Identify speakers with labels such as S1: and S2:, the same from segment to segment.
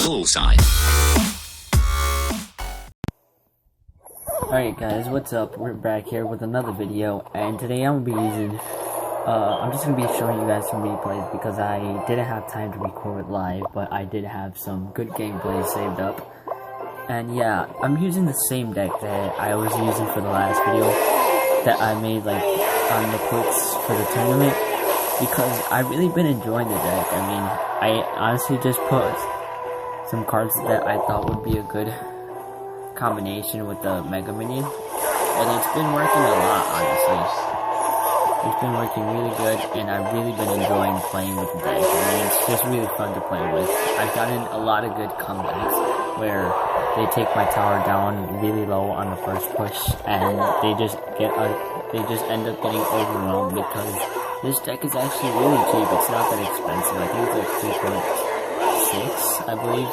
S1: Bullseye.
S2: Alright guys, what's up? We're back here with another video, and today I'm gonna be using, I'm just gonna be showing you guys some replays because I didn't have time to record live, but I did have some good gameplay saved up. And yeah, I'm using the same deck that I was using for the last video that I made like on the quicks for the tournament, because I've really been enjoying the deck. I mean, I honestly just put some cards that I thought would be a good combination with the Mega Minion, and it's been working a lot, honestly. It's been working really good, and I've really been enjoying playing with the deck. I mean, it's just really fun to play with. I've gotten a lot of good comebacks where they take my tower down really low on the first push, and they just end up getting overwhelmed because this deck is actually really cheap. It's not that expensive. I think it's like 2.6, I believe.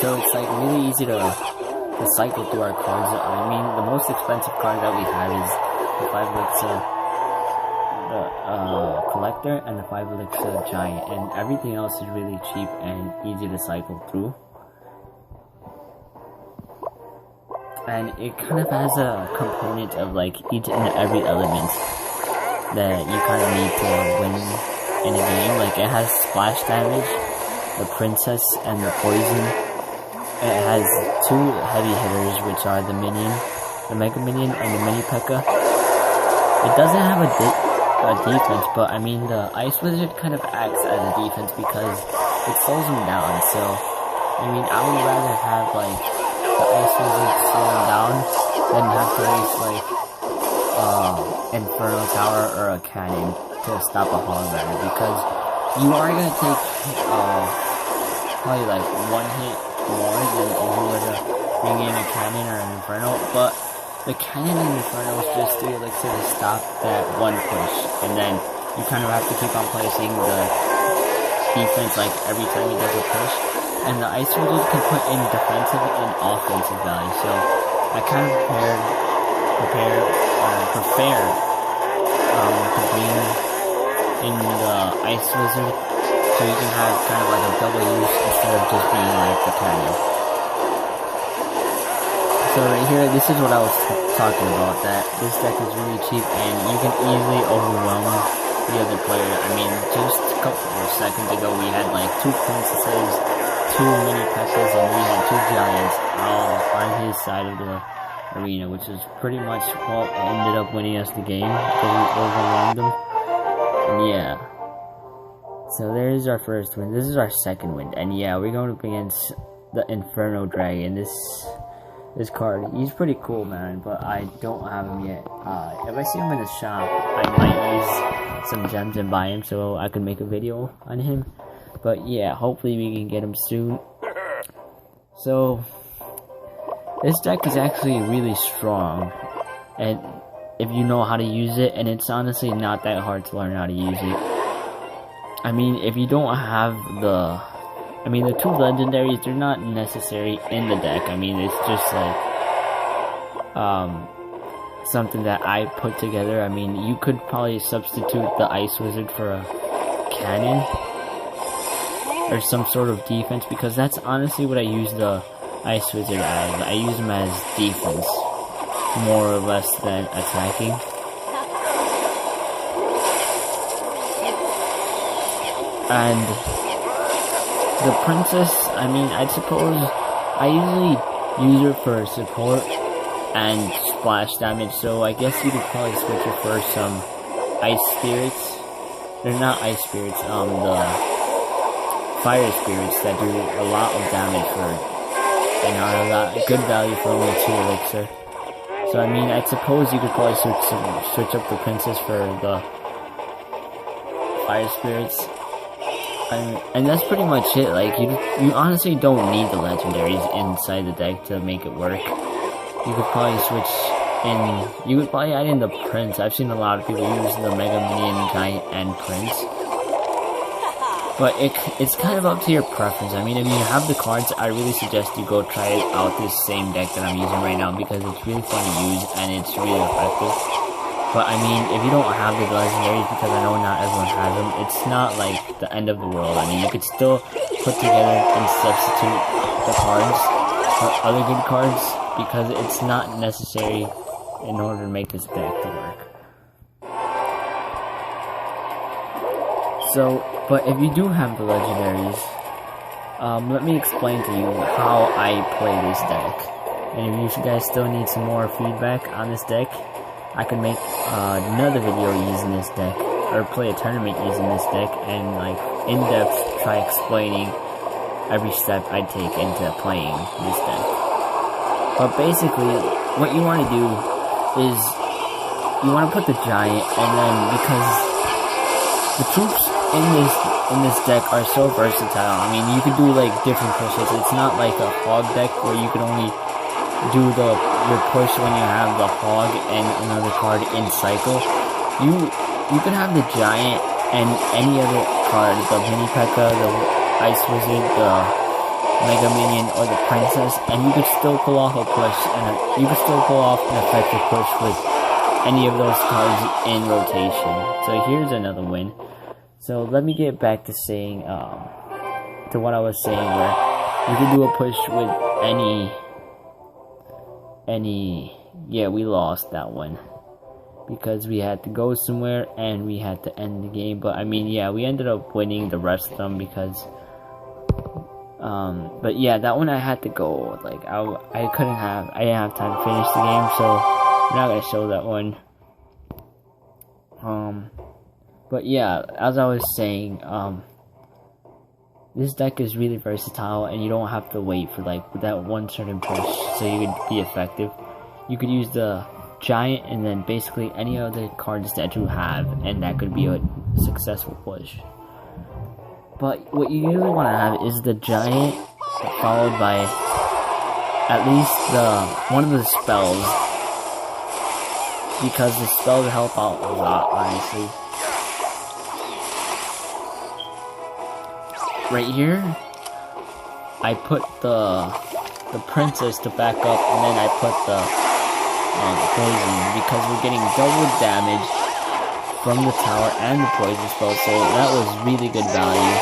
S2: So it's like really easy to cycle through our cards. I mean, the most expensive card that we have is the 5 Elixir Collector and the 5 Elixir Giant, and everything else is really cheap and easy to cycle through. And it kind of has a component of like each and every element that you kind of need to win in a game. Like it has splash damage, the princess, and the poison. It has 2 heavy hitters, which are the Minion, the Mega Minion, and the Mini P.E.K.K.A. It doesn't have a defense, but I mean the Ice Wizard kind of acts as a defense because it slows him down. So I mean, I would rather have like the Ice Wizard slow him down than have to waste like Inferno Tower or a cannon to stop a Hog Rider, because you are gonna take probably like 1 hit more than if you were to bring in a cannon or an Inferno, but the cannon and Inferno is just 3 elixir to stop that 1 push, and then you kind of have to keep on placing the defense like every time he does a push, and the Ice Wizard can put in defensive and offensive value. So I kind of prefer to bring in the Ice Wizard so you can have kind of like a double use instead of just being like the cannon. So right here, this is what I was talking about, that this deck is really cheap and you can easily overwhelm the other player. I mean, just a couple of seconds ago we had like 2 princesses, 2 mini P.E.K.K.A.s, and we had 2 giants all on his side of the arena, which is pretty much what ended up winning us the game because we overwhelmed them. And yeah. So there's our first win. This is our second win, and yeah, we're going up against the Inferno Dragon. This card, he's pretty cool, man, but I don't have him yet. If I see him in the shop, I might use some gems and buy him so I can make a video on him. But yeah, hopefully we can get him soon. So this deck is actually really strong, and if you know how to use it, and it's honestly not that hard to learn how to use it. I mean, if you don't have the 2 legendaries, they're not necessary in the deck. I mean, it's just like something that I put together. I mean, you could probably substitute the Ice Wizard for a cannon or some sort of defense, because that's honestly what I use the Ice Wizard as. I use him as defense more or less than attacking. And the princess, I mean, I suppose I usually use her for support and splash damage, so I guess you could probably switch her for some ice spirits. They're not ice spirits, the fire spirits that do a lot of damage for, and are a lot good value for only 2 elixir. So I mean, I suppose you could probably switch up the princess for the fire spirits. And that's pretty much it. Like, you honestly don't need the legendaries inside the deck to make it work. You could probably you could probably add in the prince. I've seen a lot of people use the Mega Minion, Giant, and Prince. But it's kind of up to your preference. I mean, if you have the cards, I really suggest you go try out this same deck that I'm using right now, because it's really fun to use and it's really effective. But I mean, if you don't have the legendaries, because I know not everyone has them, it's not like the end of the world. I mean, you could still put together and substitute the cards for other good cards, because it's not necessary in order to make this deck to work. So, but if you do have the legendaries, let me explain to you how I play this deck. And if you guys still need some more feedback on this deck, I could make another video using this deck, or play a tournament using this deck, and like in-depth try explaining every step I take into playing this deck. But basically, what you want to do is you want to put the giant, and then because the troops in this deck are so versatile. I mean, you can do like different pushes. It's not like a hog deck where you can only do your push when you have the hog and another card in cycle. You can have the giant and any other card, the mini P.E.K.K.A, the ice wizard, the Mega Minion, or the princess, and you could still pull off a push, and you could still pull off an effective push with any of those cards in rotation. So here's another win. So let me get back to saying, to what I was saying, where you can do a push with yeah, we lost that one, because we had to go somewhere, and we had to end the game, but I mean, yeah, we ended up winning the rest of them, because, but yeah, that one I had to go, like, I didn't have time to finish the game, so I'm not gonna show that one. But yeah, as I was saying, this deck is really versatile, and you don't have to wait for like that one certain push so you could be effective. You could use the giant and then basically any other cards that you have, and that could be a successful push. But what you usually want to have is the giant followed by at least one of the spells, because the spells help out a lot, honestly. Right here, I put the princess to back up, and then I put the poison, because we're getting double damage from the tower and the poison spell, so that was really good value.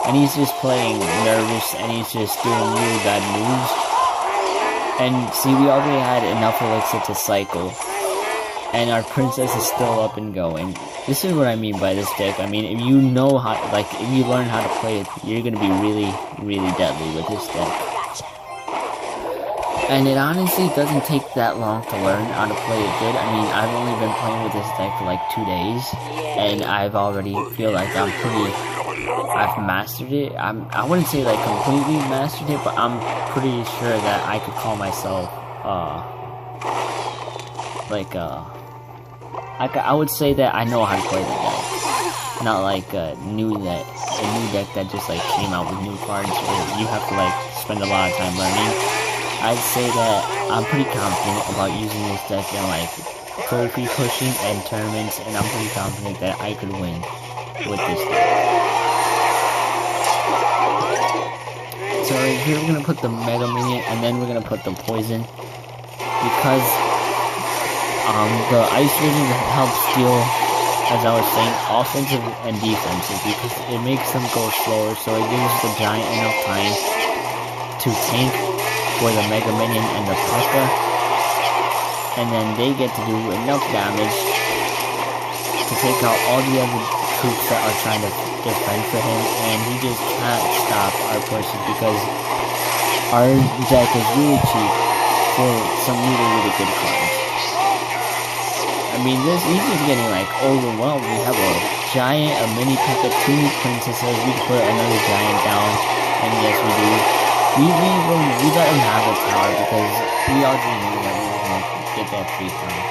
S2: And he's just playing nervous, and he's just doing really bad moves. And see, we already had enough elixir to cycle, and our princess is still up and going. This is what I mean by this deck. I mean, if you know how, like, if you learn how to play it, you're gonna be really, really deadly with this deck. And it honestly doesn't take that long to learn how to play it good. I mean, I've only been playing with this deck for like 2 days, and I've already feel like I've mastered it. I wouldn't say like completely mastered it, but I'm pretty sure that I could call myself, I would say that I know how to play the deck. Not like a new deck that just like came out with new cards, or you have to like spend a lot of time learning. I'd say that I'm pretty confident about using this deck in like trophy pushing and tournaments, and I'm pretty confident that I could win with this deck. So right here we're gonna put the Mega Minion, and then we're gonna put the poison, because the ice wizard helps steal, as I was saying, offensive and defensive, because it makes them go slower, so it gives the giant enough time to tank for the Mega Minion and the P.E.K.K.A, and then they get to do enough damage to take out all the other troops that are trying to defend for him, and he just can't stop our pushes, because our deck is really cheap for some really, really good cards. I mean, he's just getting like overwhelmed. We have a giant, a mini P.E.K.K.A, 2 princesses, we can put another giant down, and yes we do. We let him have a tower, because we already knew that we were going to get that free tower.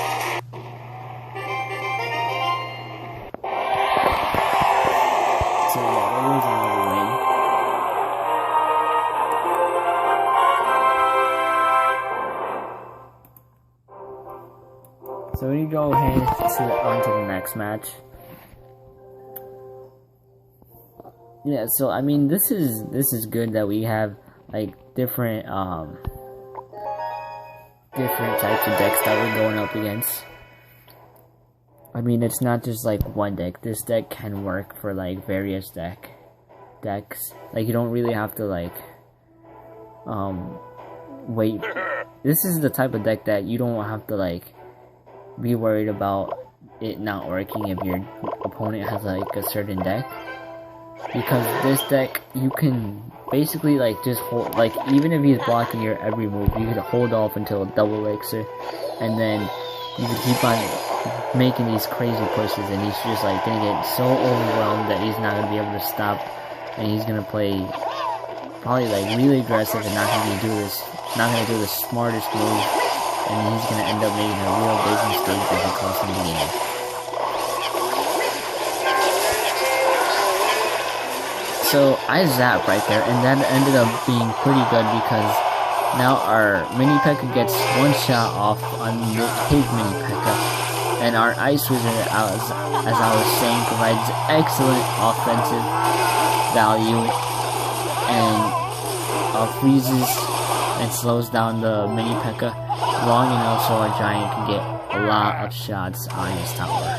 S2: So yeah, that was another win. So we go ahead on to the next match. Yeah, so I mean, this is good that we have like different types of decks that we're going up against. I mean, it's not just like one deck. This deck can work for like various decks. Like, you don't really have to like wait. This is the type of deck that you don't have to like be worried about it not working if your opponent has like a certain deck, because this deck you can basically like just hold, like even if he's blocking your every move, you could hold off until a double elixir, and then you can keep on making these crazy pushes, and he's just like gonna get so overwhelmed that he's not gonna be able to stop, and he's gonna play probably like really aggressive and not gonna do the smartest move, and he's gonna end up making a real big mistake that can cost him the game. So I zapped right there, and that ended up being pretty good because now our mini P.E.K.K.A gets one shot off on his mini P.E.K.K.A, and our Ice Wizard, as I was saying, provides excellent offensive value and freezes and slows down the mini P.E.K.K.A long enough so our Giant can get a lot of shots on his tower.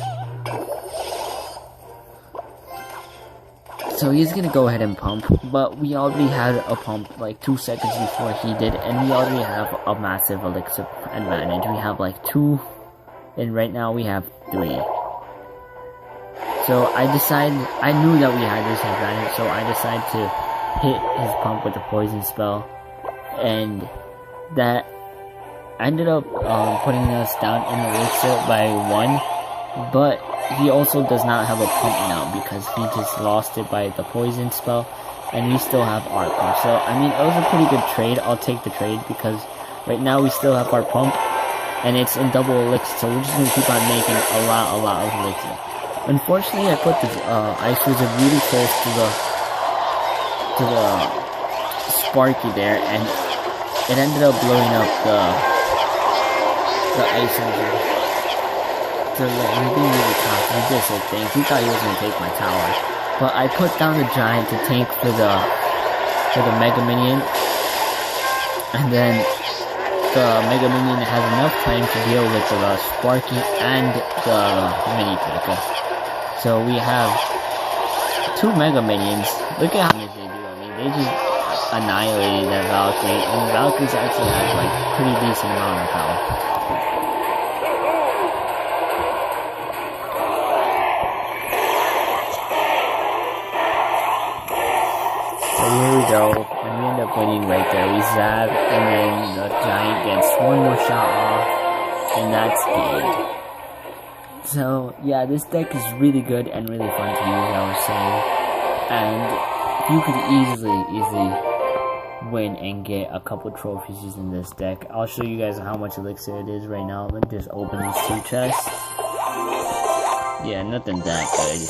S2: So he's gonna go ahead and pump, but we already had a pump like 2 seconds before he did, and we already have a massive elixir advantage. We have like 2, and right now we have 3. So I knew that we had this advantage, so I decided to hit his pump with the poison spell, and that ended up putting us down in the elixir by 1, but he also does not have a pump now because he just lost it by the poison spell, and we still have our pump. So I mean, it was a pretty good trade. I'll take the trade because right now we still have our pump, and it's in double elixir, so we're just gonna keep on making a lot of elixir. Unfortunately, I put the Ice Wizard really close to the Sparky there, and it ended up blowing up the Ice Wizard. So like, he being really cocky, he just said things. He thought he was gonna take my tower, but I put down the Giant to tank for the Mega Minion, and then the Mega Minion has enough time to deal with the Sparky and the mini P.E.K.K.A. So we have 2 Mega Minions. Look at how much they do. I mean, they just annihilated that Valkyrie, and Valkyries actually have like pretty decent amount of power. So here we go, and we end up winning right there. We zap, and then the Giant gets one more shot off, and that's game. So yeah, this deck is really good and really fun to use, I was saying, and you could easily win and get a couple trophies using this deck. I'll show you guys how much elixir it is right now. Let me just open these 2 chests. Yeah, nothing that good.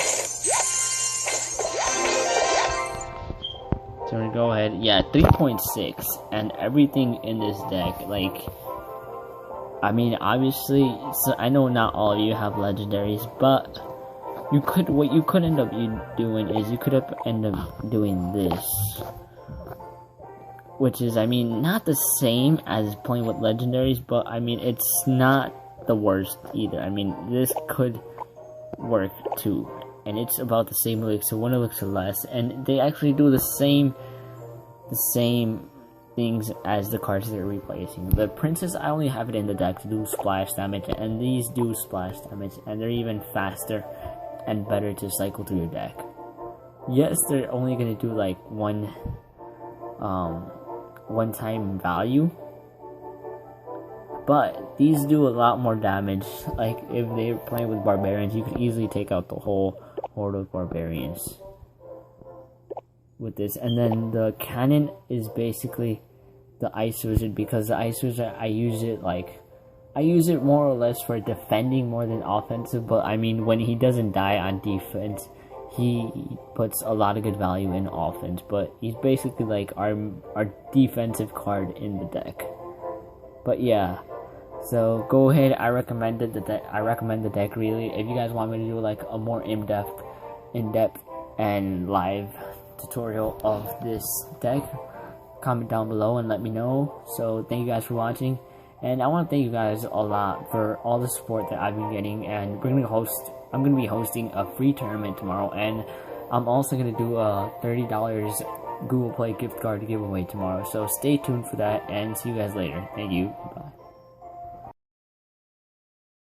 S2: So we're gonna go ahead, yeah, 3.6, and everything in this deck, like, I mean, obviously, so I know not all of you have legendaries, but what you could end up doing is you could end up doing this, which is, I mean, not the same as playing with legendaries, but I mean, it's not the worst either. I mean, this could work too. And it's about the same elixir, 1 elixir less, and they actually do the same things as the cards they're replacing. The Princess, I only have it in the deck to do splash damage, and these do splash damage, and they're even faster and better to cycle through your deck. Yes, they're only gonna do like one time value, but these do a lot more damage. Like, if they're playing with barbarians, you could easily take out the whole horde of barbarians with this. And then the cannon is basically the Ice Wizard, because the Ice Wizard, I use it more or less for defending more than offensive, but I mean, when he doesn't die on defense, he puts a lot of good value in offense, but he's basically like our defensive card in the deck. But yeah, so go ahead, I recommend the deck really. If you guys want me to do like a more in-depth and live tutorial of this deck, comment down below and let me know. So thank you guys for watching, And I want to thank you guys a lot for all the support that I've been getting, and I'm going to be hosting a free tournament tomorrow, and I'm also going to do a $30 Google Play gift card giveaway tomorrow. So stay tuned for that, and see you guys later. Thank you. Bye.